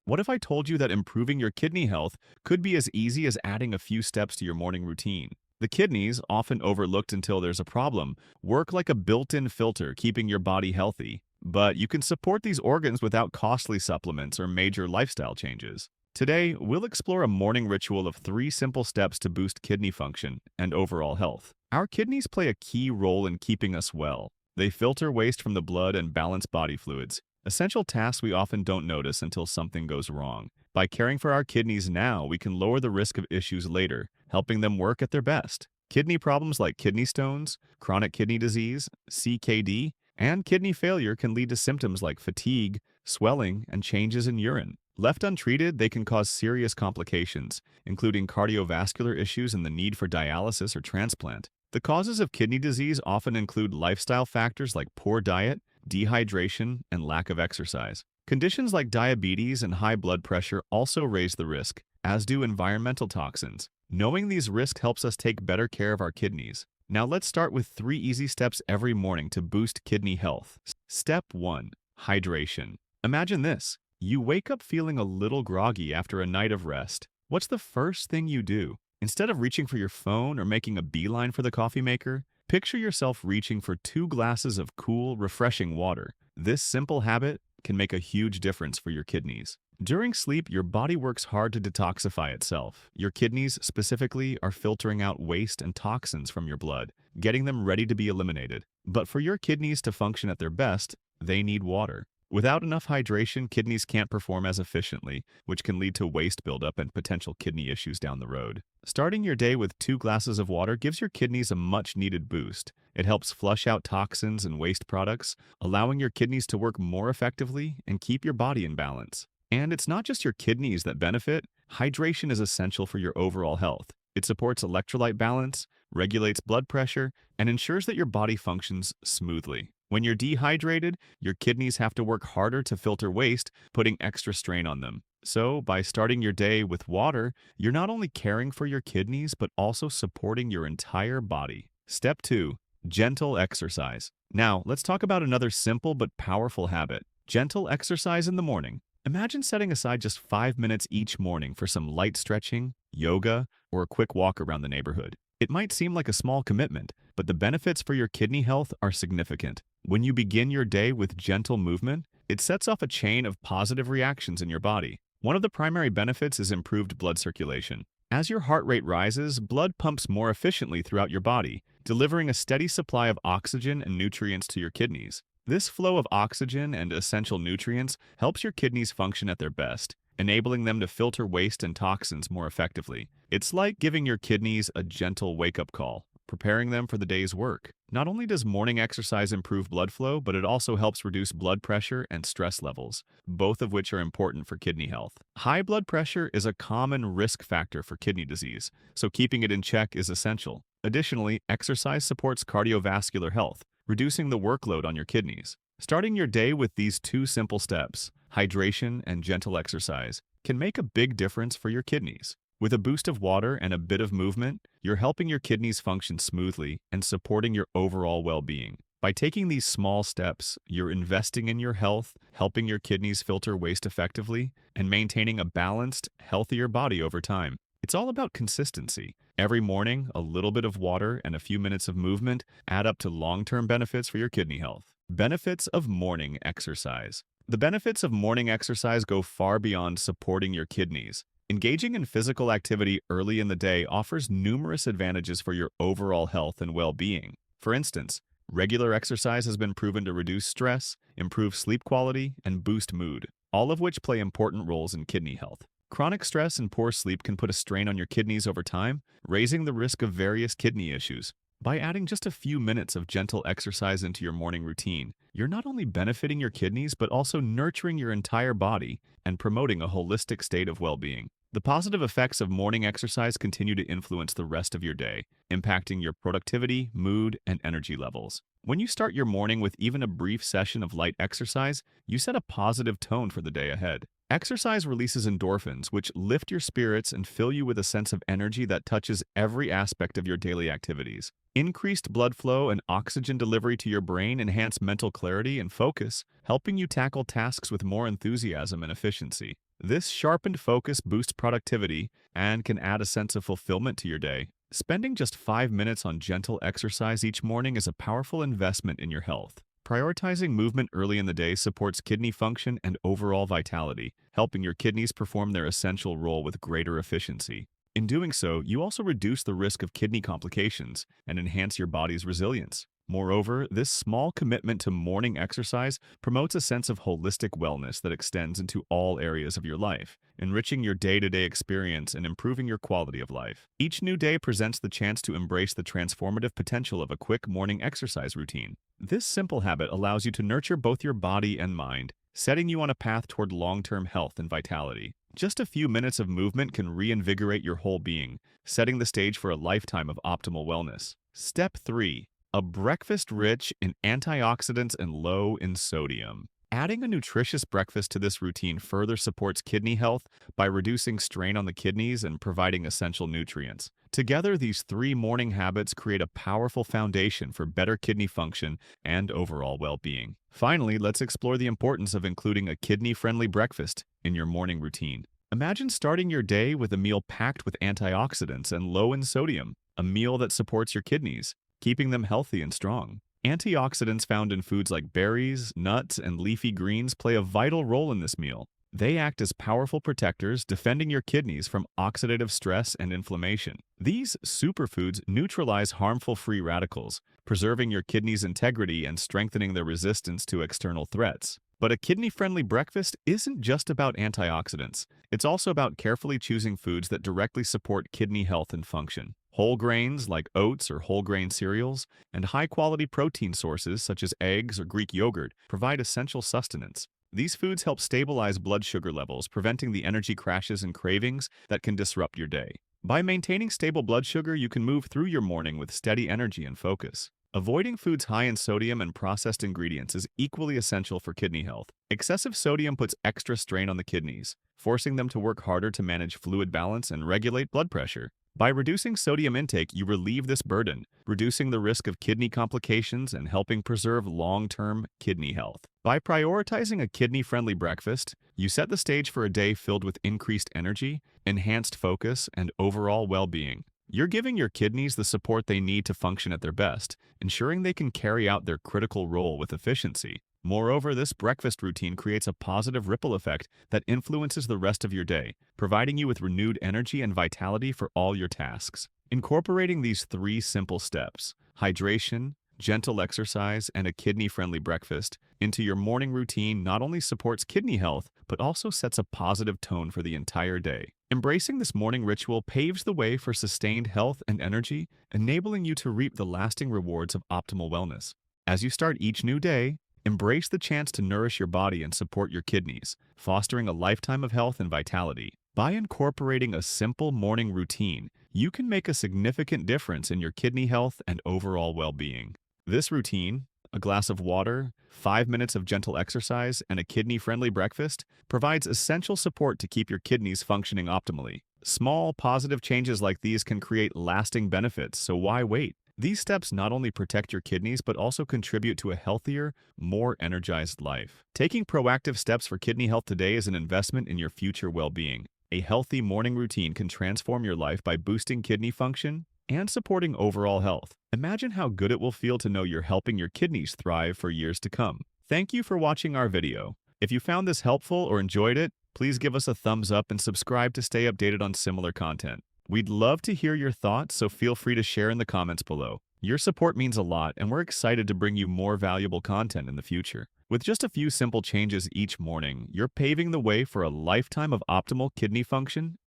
What if I told you that improving your kidney health could be as easy as adding a few steps to your morning routine? The kidneys, often overlooked until there's a problem, work like a built-in filter keeping your body healthy. But you can support these organs without costly supplements or major lifestyle changes. Today, we'll explore a morning ritual of 3 simple steps to boost kidney function and overall health. Our kidneys play a key role in keeping us well. They filter waste from the blood and balance body fluids, essential tasks we often don't notice until something goes wrong. By caring for our kidneys now, we can lower the risk of issues later, helping them work at their best. Kidney problems like kidney stones, chronic kidney disease, CKD, and kidney failure can lead to symptoms like fatigue, swelling, and changes in urine. Left untreated, they can cause serious complications, including cardiovascular issues and the need for dialysis or transplant. The causes of kidney disease often include lifestyle factors like poor diet, dehydration, and lack of exercise. Conditions like diabetes and high blood pressure also raise the risk, as do environmental toxins. Knowing these risks helps us take better care of our kidneys. Now let's start with 3 easy steps every morning to boost kidney health. Step 1. Hydration. Imagine this. You wake up feeling a little groggy after a night of rest. What's the first thing you do? Instead of reaching for your phone or making a beeline for the coffee maker, picture yourself reaching for 2 glasses of cool, refreshing water. This simple habit can make a huge difference for your kidneys. During sleep, your body works hard to detoxify itself. Your kidneys, specifically, are filtering out waste and toxins from your blood, getting them ready to be eliminated. But for your kidneys to function at their best, they need water. Without enough hydration, kidneys can't perform as efficiently, which can lead to waste buildup and potential kidney issues down the road. Starting your day with 2 glasses of water gives your kidneys a much-needed boost. It helps flush out toxins and waste products, allowing your kidneys to work more effectively and keep your body in balance. And it's not just your kidneys that benefit. Hydration is essential for your overall health. It supports electrolyte balance, regulates blood pressure, and ensures that your body functions smoothly. When you're dehydrated, your kidneys have to work harder to filter waste, putting extra strain on them. So, by starting your day with water, you're not only caring for your kidneys, but also supporting your entire body. Step 2. Gentle exercise. Now, let's talk about another simple but powerful habit. Gentle exercise in the morning. Imagine setting aside just 5 minutes each morning for some light stretching, yoga, or a quick walk around the neighborhood. It might seem like a small commitment, but the benefits for your kidney health are significant. When you begin your day with gentle movement, it sets off a chain of positive reactions in your body. One of the primary benefits is improved blood circulation. As your heart rate rises, blood pumps more efficiently throughout your body, delivering a steady supply of oxygen and nutrients to your kidneys. This flow of oxygen and essential nutrients helps your kidneys function at their best, enabling them to filter waste and toxins more effectively. It's like giving your kidneys a gentle wake-up call, preparing them for the day's work. Not only does morning exercise improve blood flow, but it also helps reduce blood pressure and stress levels, both of which are important for kidney health. High blood pressure is a common risk factor for kidney disease, so keeping it in check is essential. Additionally, exercise supports cardiovascular health, reducing the workload on your kidneys. Starting your day with these 2 simple steps, hydration and gentle exercise, can make a big difference for your kidneys. With a boost of water and a bit of movement, you're helping your kidneys function smoothly and supporting your overall well-being. By taking these small steps, you're investing in your health, helping your kidneys filter waste effectively, and maintaining a balanced, healthier body over time. It's all about consistency. Every morning, a little bit of water and a few minutes of movement add up to long-term benefits for your kidney health. Benefits of morning exercise. The benefits of morning exercise go far beyond supporting your kidneys. Engaging in physical activity early in the day offers numerous advantages for your overall health and well-being. For instance, regular exercise has been proven to reduce stress, improve sleep quality, and boost mood, all of which play important roles in kidney health. Chronic stress and poor sleep can put a strain on your kidneys over time, raising the risk of various kidney issues. By adding just a few minutes of gentle exercise into your morning routine, you're not only benefiting your kidneys but also nurturing your entire body and promoting a holistic state of well-being. The positive effects of morning exercise continue to influence the rest of your day, impacting your productivity, mood, and energy levels. When you start your morning with even a brief session of light exercise, you set a positive tone for the day ahead. Exercise releases endorphins, which lift your spirits and fill you with a sense of energy that touches every aspect of your daily activities. Increased blood flow and oxygen delivery to your brain enhance mental clarity and focus, helping you tackle tasks with more enthusiasm and efficiency. This sharpened focus boosts productivity and can add a sense of fulfillment to your day. Spending just 5 minutes on gentle exercise each morning is a powerful investment in your health. Prioritizing movement early in the day supports kidney function and overall vitality, helping your kidneys perform their essential role with greater efficiency. In doing so, you also reduce the risk of kidney complications and enhance your body's resilience. Moreover, this small commitment to morning exercise promotes a sense of holistic wellness that extends into all areas of your life, enriching your day-to-day experience and improving your quality of life. Each new day presents the chance to embrace the transformative potential of a quick morning exercise routine. This simple habit allows you to nurture both your body and mind, setting you on a path toward long-term health and vitality. Just a few minutes of movement can reinvigorate your whole being, setting the stage for a lifetime of optimal wellness. Step 3. A breakfast rich in antioxidants and low in sodium. Adding a nutritious breakfast to this routine further supports kidney health by reducing strain on the kidneys and providing essential nutrients. Together, these three morning habits create a powerful foundation for better kidney function and overall well-being. Finally, let's explore the importance of including a kidney-friendly breakfast in your morning routine. Imagine starting your day with a meal packed with antioxidants and low in sodium, a meal that supports your kidneys, keeping them healthy and strong. Antioxidants found in foods like berries, nuts, and leafy greens play a vital role in this meal. They act as powerful protectors, defending your kidneys from oxidative stress and inflammation. These superfoods neutralize harmful free radicals, preserving your kidneys' integrity and strengthening their resistance to external threats. But a kidney-friendly breakfast isn't just about antioxidants. It's also about carefully choosing foods that directly support kidney health and function. Whole grains like oats or whole grain cereals, and high-quality protein sources such as eggs or Greek yogurt provide essential sustenance. These foods help stabilize blood sugar levels, preventing the energy crashes and cravings that can disrupt your day. By maintaining stable blood sugar, you can move through your morning with steady energy and focus. Avoiding foods high in sodium and processed ingredients is equally essential for kidney health. Excessive sodium puts extra strain on the kidneys, forcing them to work harder to manage fluid balance and regulate blood pressure. By reducing sodium intake, you relieve this burden, reducing the risk of kidney complications and helping preserve long-term kidney health. By prioritizing a kidney-friendly breakfast, you set the stage for a day filled with increased energy, enhanced focus, and overall well-being. You're giving your kidneys the support they need to function at their best, ensuring they can carry out their critical role with efficiency. Moreover, this breakfast routine creates a positive ripple effect that influences the rest of your day, providing you with renewed energy and vitality for all your tasks. Incorporating these three simple steps, hydration, gentle exercise, and a kidney-friendly breakfast, into your morning routine not only supports kidney health, but also sets a positive tone for the entire day. Embracing this morning ritual paves the way for sustained health and energy, enabling you to reap the lasting rewards of optimal wellness. As you start each new day, embrace the chance to nourish your body and support your kidneys, fostering a lifetime of health and vitality. By incorporating a simple morning routine, you can make a significant difference in your kidney health and overall well-being. This routine, a glass of water, 5 minutes of gentle exercise, and a kidney-friendly breakfast, provides essential support to keep your kidneys functioning optimally. Small, positive changes like these can create lasting benefits, so why wait? These steps not only protect your kidneys, but also contribute to a healthier, more energized life. Taking proactive steps for kidney health today is an investment in your future well-being. A healthy morning routine can transform your life by boosting kidney function and supporting overall health. Imagine how good it will feel to know you're helping your kidneys thrive for years to come. Thank you for watching our video. If you found this helpful or enjoyed it, please give us a thumbs up and subscribe to stay updated on similar content. We'd love to hear your thoughts, so feel free to share in the comments below. Your support means a lot, and we're excited to bring you more valuable content in the future. With just a few simple changes each morning, you're paving the way for a lifetime of optimal kidney function